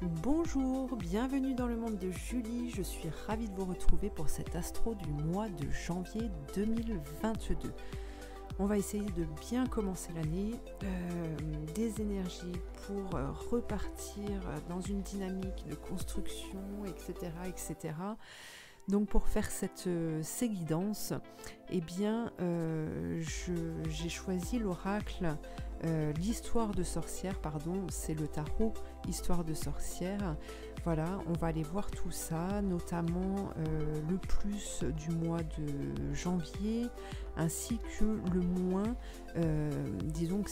Bonjour, bienvenue dans le monde de Julie, je suis ravie de vous retrouver pour cet astro du mois de janvier 2022. On va essayer de bien commencer l'année, des énergies pour repartir dans une dynamique de construction, etc. etc. Donc pour faire ces guidances, eh bien, j'ai choisi l'oracle l'histoire de sorcière, pardon, c'est le tarot histoire de sorcière. Voilà, on va aller voir tout ça, notamment le plus du mois de janvier, ainsi que le moins. Disons que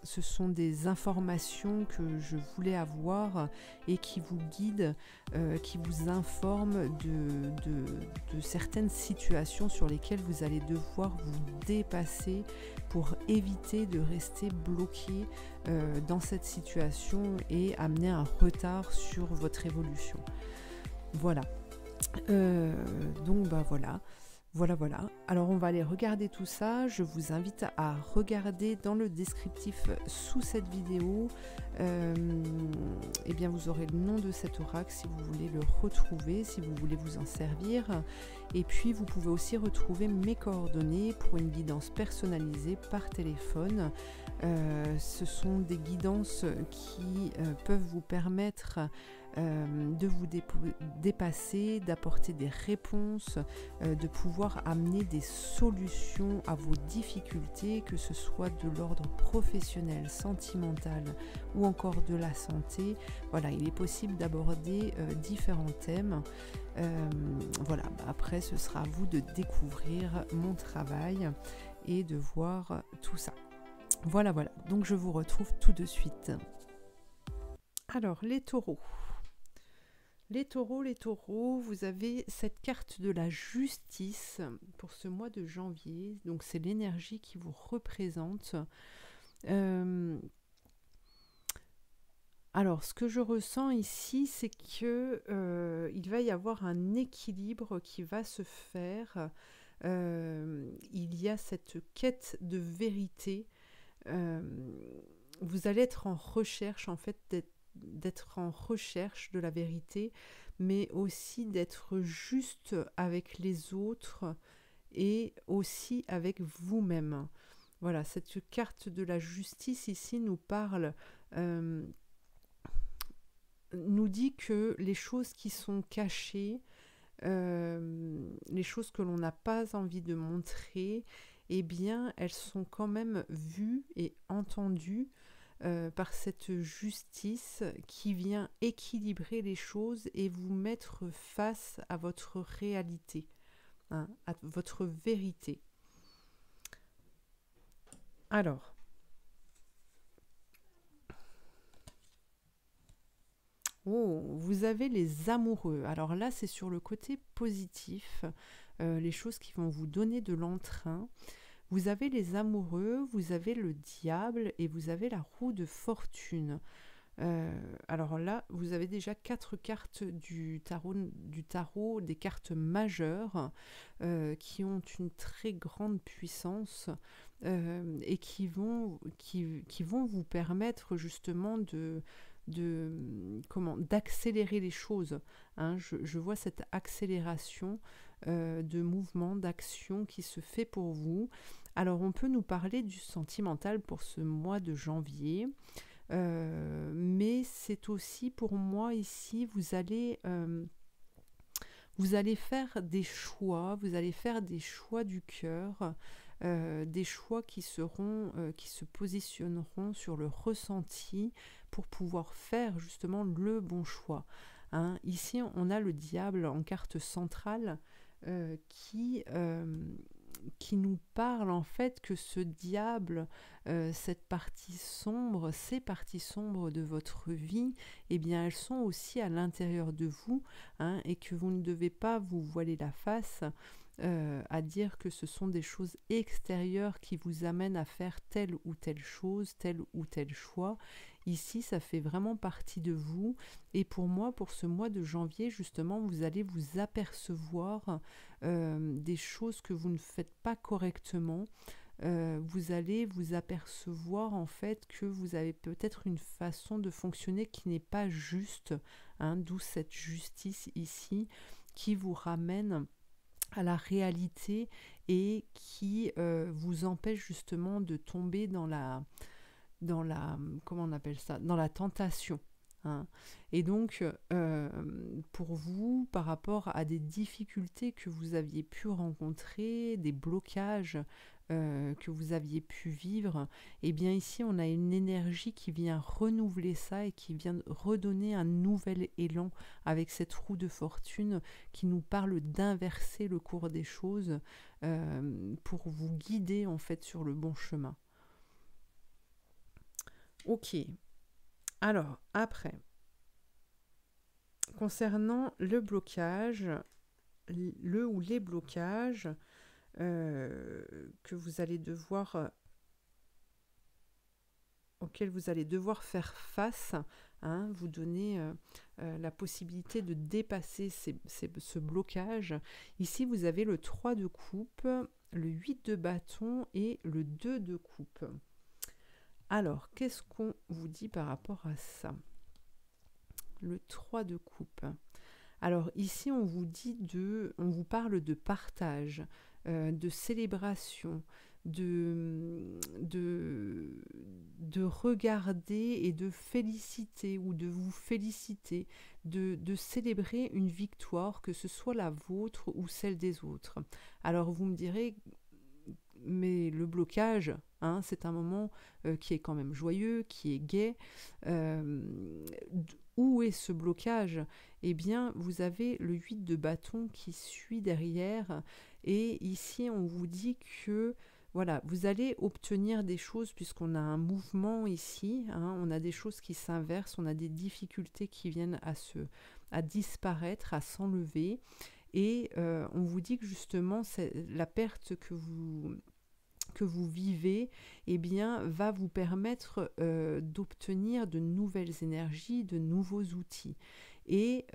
ce sont des informations que je voulais avoir et qui vous guident, qui vous informent de certaines situations sur lesquelles vous allez devoir vous dépasser pour éviter de rester bloqué dans cette situation et amener un retard sur votre évolution. Voilà. Donc voilà. Voilà. Alors on va aller regarder tout ça. Je vous invite à regarder dans le descriptif sous cette vidéo. Eh bien vous aurez le nom de cet oracle si vous voulez le retrouver, si vous voulez vous en servir. Et puis vous pouvez aussi retrouver mes coordonnées pour une guidance personnalisée par téléphone. Ce sont des guidances qui peuvent vous permettre de vous dépasser, d'apporter des réponses, de pouvoir amener des solutions à vos difficultés, que ce soit de l'ordre professionnel, sentimental ou encore de la santé. Voilà, il est possible d'aborder différents thèmes. Voilà, après ce sera à vous de découvrir mon travail et de voir tout ça. Voilà, donc je vous retrouve tout de suite. Alors, les taureaux. Les taureaux, vous avez cette carte de la justice pour ce mois de janvier. Donc, c'est l'énergie qui vous représente. Alors, ce que je ressens ici, c'est que il va y avoir un équilibre qui va se faire. Il y a cette quête de vérité. Vous allez être en recherche, en fait, d'être en recherche de la vérité, mais aussi d'être juste avec les autres et aussi avec vous-même. Voilà, cette carte de la justice ici nous parle, nous dit que les choses qui sont cachées, les choses que l'on n'a pas envie de montrer, eh bien, elles sont quand même vues et entendues par cette justice qui vient équilibrer les choses et vous mettre face à votre réalité, hein, à votre vérité. Alors, vous avez les amoureux. Alors là, c'est sur le côté positif, les choses qui vont vous donner de l'entrain. Vous avez les amoureux, vous avez le diable et vous avez la roue de fortune. Alors là, vous avez déjà 4 cartes du tarot, des cartes majeures qui ont une très grande puissance et qui vont vous permettre justement d'accélérer les choses. Hein. Je vois cette accélération de mouvement, d'action qui se fait pour vous. Alors on peut nous parler du sentimental pour ce mois de janvier, mais c'est aussi pour moi ici, vous allez faire des choix, du cœur, des choix qui se positionneront sur le ressenti pour pouvoir faire justement le bon choix. Hein. Ici, on a le diable en carte centrale qui nous parle en fait que ce diable, ces parties sombres de votre vie, eh bien elles sont aussi à l'intérieur de vous, hein, et que vous ne devez pas vous voiler la face à dire que ce sont des choses extérieures qui vous amènent à faire telle ou telle chose, tel ou tel choix. Ici, ça fait vraiment partie de vous. Et pour moi, pour ce mois de janvier, justement, vous allez vous apercevoir des choses que vous ne faites pas correctement, vous allez vous apercevoir en fait que vous avez peut-être une façon de fonctionner qui n'est pas juste, hein, d'où cette justice ici qui vous ramène à la réalité et qui vous empêche justement de tomber comment on appelle ça, dans la tentation. Hein. Et donc, pour vous, par rapport à des difficultés que vous aviez pu rencontrer, des blocages que vous aviez pu vivre, eh bien ici, on a une énergie qui vient renouveler ça et qui vient redonner un nouvel élan avec cette roue de fortune qui nous parle d'inverser le cours des choses pour vous guider en fait sur le bon chemin. Ok. Alors, après, concernant le blocage, le ou les blocages que vous allez devoir, auxquels vous allez devoir faire face, hein, vous donner la possibilité de dépasser ce blocage. Ici, vous avez le 3 de coupe, le 8 de bâton et le 2 de coupe. Alors, qu'est-ce qu'on vous dit par rapport à ça? Le 3 de coupe. Alors ici, on vous parle de partage, de célébration, de regarder et de féliciter ou de vous féliciter, de célébrer une victoire, que ce soit la vôtre ou celle des autres. Alors vous me direz, mais le blocage, hein, c'est un moment qui est quand même joyeux, qui est gai. Où est ce blocage? Eh bien, vous avez le 8 de bâton qui suit derrière. Et ici, on vous dit que voilà, vous allez obtenir des choses puisqu'on a un mouvement ici. Hein, on a des choses qui s'inversent, on a des difficultés qui viennent à disparaître, à s'enlever. Et on vous dit que justement, la perte que vous vivez, eh bien, va vous permettre d'obtenir de nouvelles énergies, de nouveaux outils. Et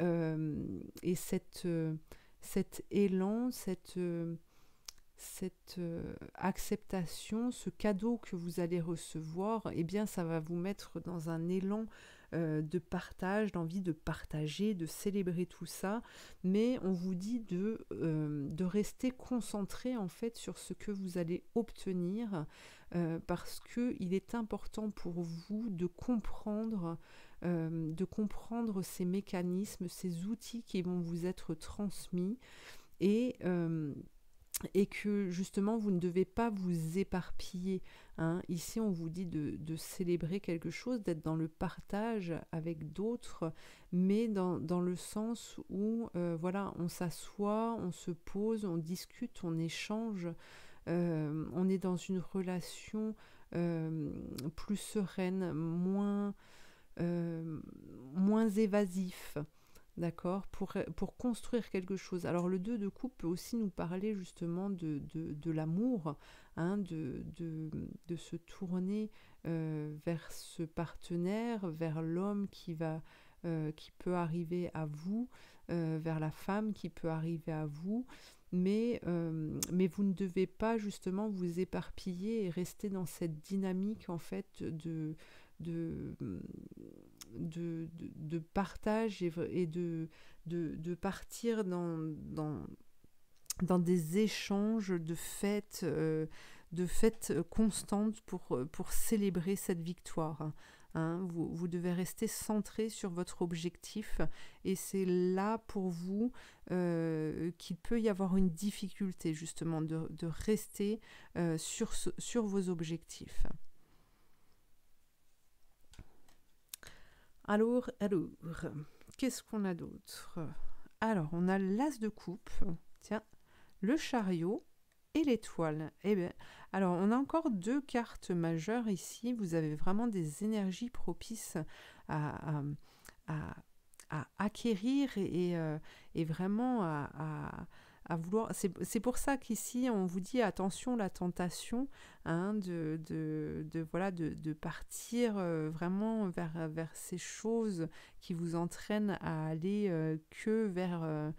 cet élan, cette acceptation, ce cadeau que vous allez recevoir, eh bien, ça va vous mettre dans un élan de partage, d'envie de partager, de célébrer tout ça, mais on vous dit de rester concentré en fait sur ce que vous allez obtenir parce qu'il est important pour vous de comprendre ces mécanismes, ces outils qui vont vous être transmis et que justement vous ne devez pas vous éparpiller. Hein. Ici on vous dit de célébrer quelque chose, d'être dans le partage avec d'autres, mais dans le sens où voilà, on s'assoit, on se pose, on discute, on échange, on est dans une relation plus sereine, moins évasif. D'accord, pour construire quelque chose. Alors le 2 de coupe peut aussi nous parler justement de l'amour, hein, de se tourner vers ce partenaire, vers l'homme qui peut arriver à vous, vers la femme qui peut arriver à vous, mais vous ne devez pas justement vous éparpiller et rester dans cette dynamique en fait de partage et de partir dans des échanges de fêtes constantes pour célébrer cette victoire. Hein, vous devez rester centré sur votre objectif et c'est là pour vous qu'il peut y avoir une difficulté justement de rester sur vos objectifs. Alors, qu'est-ce qu'on a d'autre? Alors, on a l'as de coupe, tiens, le chariot et l'étoile. Eh bien, alors, on a encore 2 cartes majeures ici. Vous avez vraiment des énergies propices à acquérir et vraiment à vouloir. C'est pour ça qu'ici, on vous dit attention la tentation, hein, de partir vraiment vers ces choses qui vous entraînent à aller que vers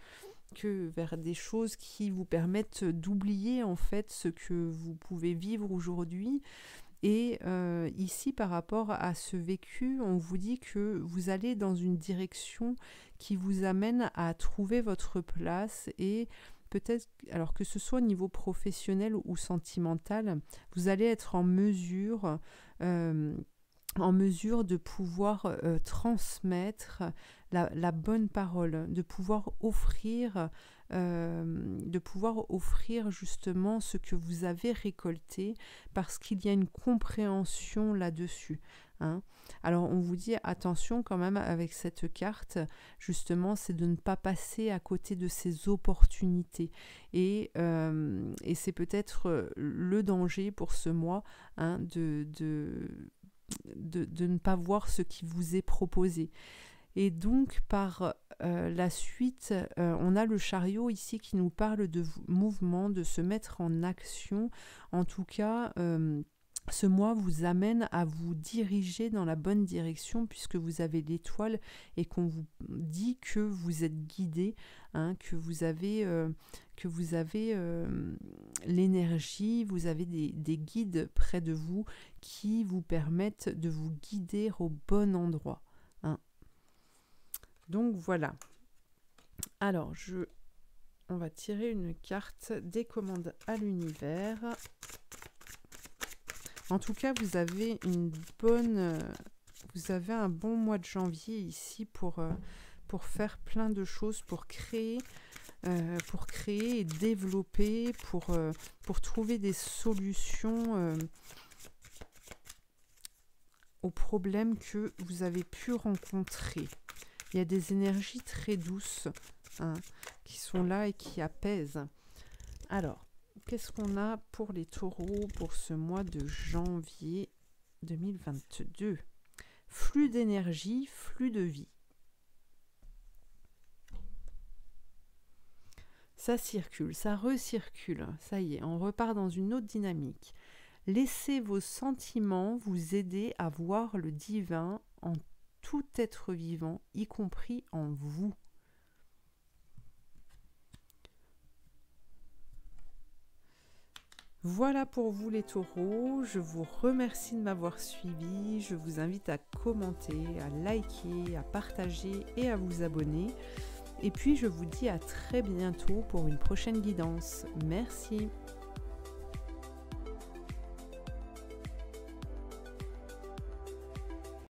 vers des choses qui vous permettent d'oublier en fait ce que vous pouvez vivre aujourd'hui. Et ici, par rapport à ce vécu, on vous dit que vous allez dans une direction qui vous amène à trouver votre place et peut-être, alors que ce soit au niveau professionnel ou sentimental, vous allez être en mesure de pouvoir transmettre la bonne parole, de pouvoir offrir justement ce que vous avez récolté parce qu'il y a une compréhension là-dessus. Hein. Alors on vous dit attention quand même avec cette carte, justement, c'est de ne pas passer à côté de ces opportunités. Et c'est peut-être le danger pour ce mois, hein, de ne pas voir ce qui vous est proposé. Et donc, par la suite, on a le chariot ici qui nous parle de mouvement, de se mettre en action. En tout cas, ce mois vous amène à vous diriger dans la bonne direction puisque vous avez l'étoile et qu'on vous dit que vous êtes guidé, hein, que vous avez l'énergie, vous avez des guides près de vous qui vous permettent de vous guider au bon endroit. Hein. Donc voilà. Alors, on va tirer une carte des commandes à l'univers. En tout cas, vous avez un bon mois de janvier ici pour faire plein de choses, pour créer et développer, pour trouver des solutions aux problèmes que vous avez pu rencontrer. Il y a des énergies très douces, hein, qui sont là et qui apaisent. Alors, qu'est-ce qu'on a pour les taureaux pour ce mois de janvier 2022 ? Flux d'énergie, flux de vie. Ça circule, ça recircule. Ça y est, on repart dans une autre dynamique. Laissez vos sentiments vous aider à voir le divin en tout être vivant, y compris en vous. Voilà pour vous les taureaux, je vous remercie de m'avoir suivi, je vous invite à commenter, à liker, à partager et à vous abonner. Et puis je vous dis à très bientôt pour une prochaine guidance. Merci.